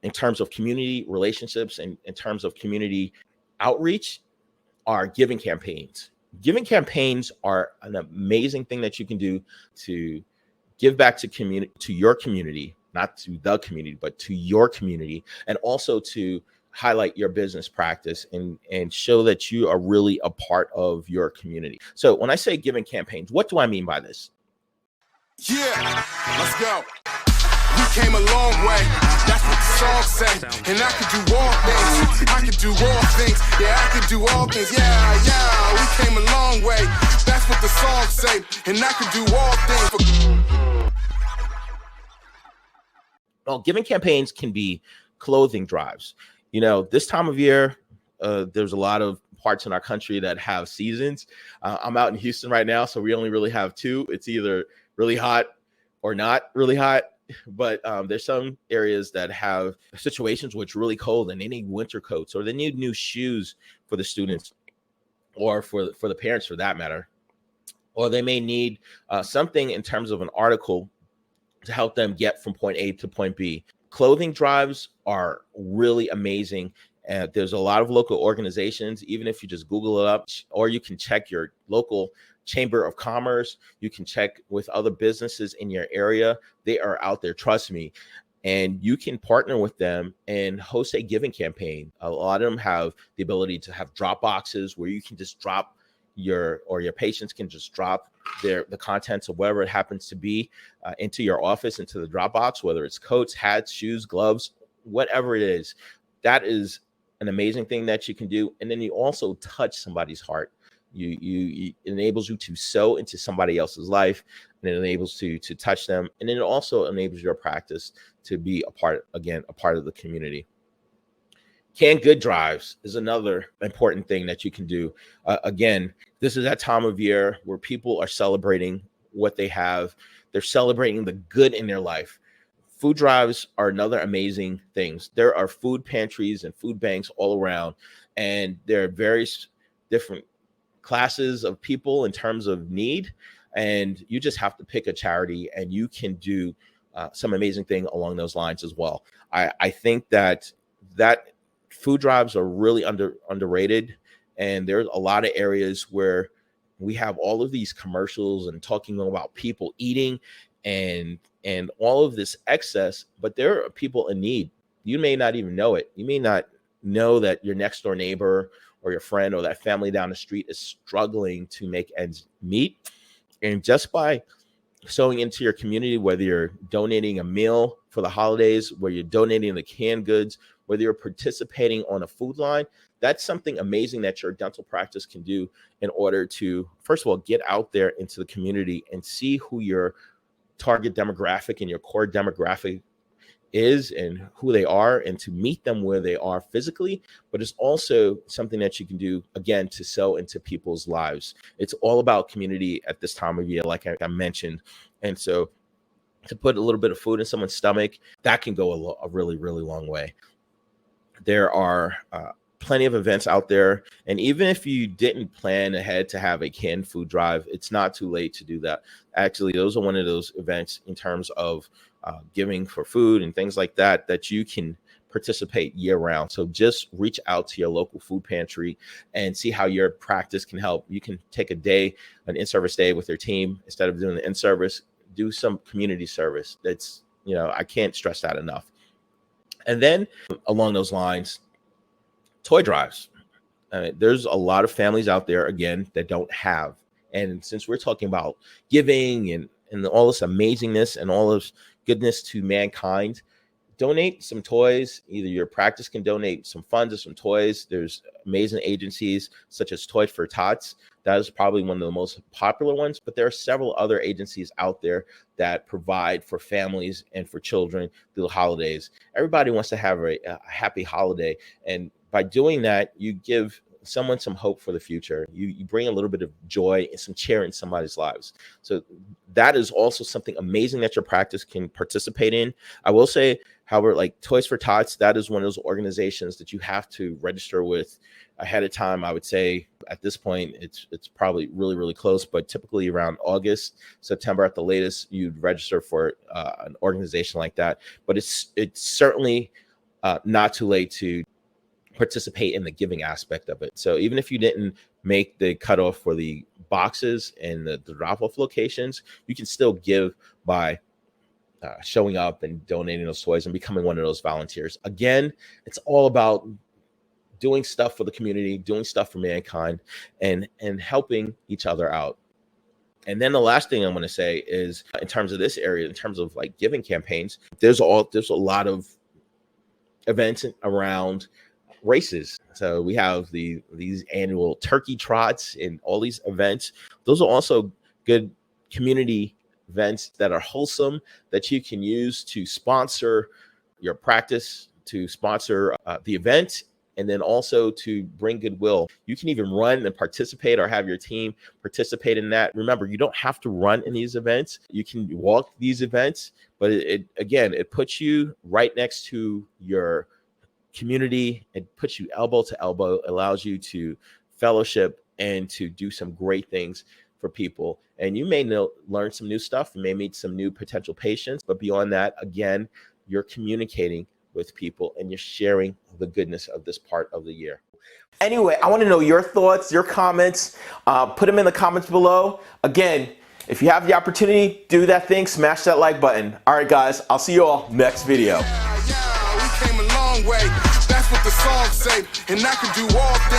in terms of community relationships and in terms of community outreach are giving campaigns. Giving campaigns are an amazing thing that you can do to give back to your community, not to the community, but to your community, and also to highlight your business practice and show that you are really a part of your community. So when I say giving campaigns, what do I mean by this? Yeah, let's go. We came a long way. That's what the song said. And I could do all things. I could do all things. Yeah, I could do all things. Yeah. We came a long way. That's what the song said. And I could do all things. Well, giving campaigns can be clothing drives. You know, this time of year, there's a lot of parts in our country that have seasons. I'm out in Houston right now, so we only really have two. It's either really hot or not really hot. But there's some areas that have situations where it's really cold and they need winter coats, or they need new shoes for the students, or for the parents for that matter. Or they may need something in terms of an article to help them get from point A to point B. Clothing drives are really amazing. There's a lot of local organizations, even if you just Google it up, or you can check your local Chamber of Commerce. You can check with other businesses in your area. They are out there, trust me. And you can partner with them and host a giving campaign. A lot of them have the ability to have drop boxes where you can just drop your patients can just drop the contents of whatever it happens to be into your office, into the drop box, whether it's coats, hats, shoes, gloves, whatever it is. That is an amazing thing that you can do. And then you also touch somebody's heart. It enables you to sow into somebody else's life, and it enables you to touch them. And then it also enables your practice to be a part of the community. Canned good drives is another important thing that you can do. Again, this is that time of year where people are celebrating what they have. They're celebrating the good in their life. Food drives are another amazing things. There are food pantries and food banks all around, and there are various different classes of people in terms of need. And you just have to pick a charity, and you can do some amazing thing along those lines as well. I think that food drives are really underrated, and there's a lot of areas where we have all of these commercials and talking about people eating and all of this excess, but there are people in need. You may not even know it. You may not know that your next door neighbor or your friend or that family down the street is struggling to make ends meet. And just by sowing into your community, whether you're donating a meal for the holidays, whether you're donating the canned goods, whether you're participating on a food line, that's something amazing that your dental practice can do in order to, first of all, get out there into the community and see who your target demographic and your core demographic is and who they are, and to meet them where they are physically. But it's also something that you can do, again, to sow into people's lives. It's all about community at this time of year, like I mentioned. And so to put a little bit of food in someone's stomach, that can go a really, really long way. There are plenty of events out there. And even if you didn't plan ahead to have a canned food drive, it's not too late to do that. Actually, those are one of those events in terms of giving for food and things like that, that you can participate year round. So just reach out to your local food pantry and see how your practice can help. You can take an in-service day with your team. Instead of doing the in-service, do some community service. That's, I can't stress that enough. And then along those lines, toy drives. There's a lot of families out there, again, that don't have. And since we're talking about giving and all this amazingness and all this goodness to mankind, donate some toys. Either your practice can donate some funds or some toys. There's amazing agencies such as Toys for Tots. That is probably one of the most popular ones, but there are several other agencies out there that provide for families and for children through the holidays. Everybody wants to have a happy holiday, and by doing that, you give someone some hope for the future. You bring a little bit of joy and some cheer in somebody's lives. So that is also something amazing that your practice can participate in. I will say, however, like Toys for Tots, that is one of those organizations that you have to register with ahead of time. I would say at this point, it's probably really, really close, but typically around August, September at the latest, you'd register for an organization like that. But it's certainly not too late to participate in the giving aspect of it. So even if you didn't make the cutoff for the boxes and the drop-off locations, you can still give by showing up and donating those toys and becoming one of those volunteers. Again, it's all about doing stuff for the community, doing stuff for mankind, and helping each other out. And then the last thing I'm going to say is, in terms of this area, in terms of like giving campaigns, there's a lot of events around races. So we have these annual turkey trots and all these events. Those are also good community events that are wholesome, that you can use to sponsor your practice, to sponsor the event, and then also to bring goodwill. You can even run and participate, or have your team participate in that. Remember, you don't have to run in these events. You can walk these events, but it puts you right next to your community. It puts you elbow to elbow, allows you to fellowship and to do some great things for people. And you may learn some new stuff, you may meet some new potential patients, but beyond that, again, you're communicating with people and you're sharing the goodness of this part of the year. Anyway, I want to know your thoughts, your comments. Put them in the comments below. Again, if you have the opportunity, do that thing, smash that like button. All right, guys, I'll see you all next video. Yeah, we came a long way. That's what the song say, and I can do all things.